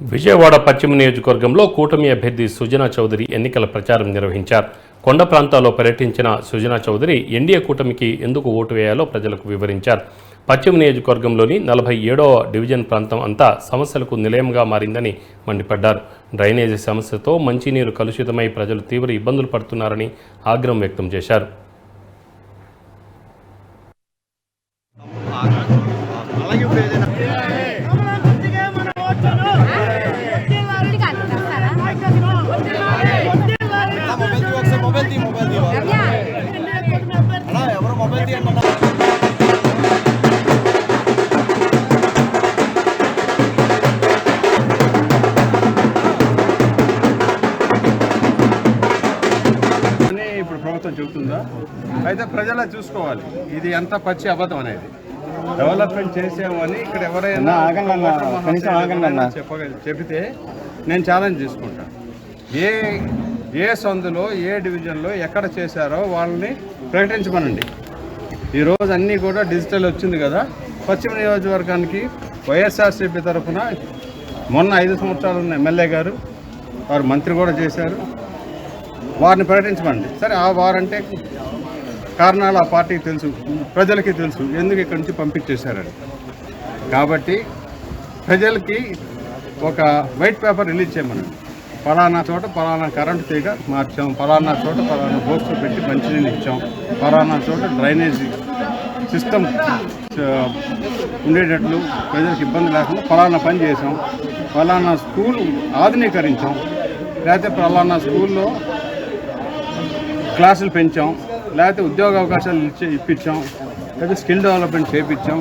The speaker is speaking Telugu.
విజయవాడ పశ్చిమ నియోజకవర్గంలో కూటమి అభ్యర్థి సుజనా చౌదరి ఎన్నికల ప్రచారం నిర్వహించారు. కొండ ప్రాంతాల్లో పర్యటించిన సుజనా చౌదరి ఎన్డీఏ కూటమికి ఎందుకు ఓటు వేయాలో ప్రజలకు వివరించారు. పశ్చిమ నియోజకవర్గంలోని 47వ డివిజన్ ప్రాంతం అంతా సమస్యలకు నిలయంగా మారిందని మండిపడ్డారు. డ్రైనేజీ సమస్యతో మంచినీరు కలుషితమై ప్రజలు తీవ్ర ఇబ్బందులు పడుతున్నారని ఆగ్రహం వ్యక్తం చేశారు. ఇప్పుడు ప్రభుత్వం చెబుతుందా అయితే ప్రజలే చూసుకోవాలి ఇది ఎంత పచ్చి అబద్ధం అనేది. డెవలప్మెంట్ చేసామని ఇక్కడ ఎవరైనా చెబితే నేను ఛాలెంజ్ తీసుకుంటాను. ఏ సందులో ఏ డివిజన్లో ఎక్కడ చేశారో వాళ్ళని ప్రకటించమనండి. ఈరోజు అన్నీ కూడా డిజిటల్ వచ్చింది కదా. పశ్చిమ నియోజకవర్గానికి వైఎస్ఆర్సీపీ తరఫున మొన్న 5 సంవత్సరాలు ఉన్న ఎమ్మెల్యే గారు వారు మంత్రి కూడా చేశారు. వారిని ప్రకటించమండి. సరే ఆ వారంటే కారణాలు ఆ పార్టీకి తెలుసు, ప్రజలకి తెలుసు ఎందుకు ఇక్కడి నుంచి పంపించేశారని. కాబట్టి ప్రజలకి ఒక వైట్ పేపర్ రిలీజ్ చేయమనండి. పలానా చోట పలానా కరెంటు తీగ మార్చాం, పలానా చోట పలానా పోస్టులు పెట్టి మంచినీళ్ళు ఇచ్చాం, పలానా చోట డ్రైనేజీ సిస్టమ్ ఉండేటట్లు ప్రజలకు ఇబ్బంది లేకుండా పలానా పని చేసాం, పలానా స్కూల్ ఆధునీకరించాం, లేకపోతే పలానా స్కూల్లో క్లాసులు పెంచాం, లేకపోతే ఉద్యోగ అవకాశాలు ఇప్పించాం, లేకపోతే స్కిల్ డెవలప్మెంట్ చేయించాం.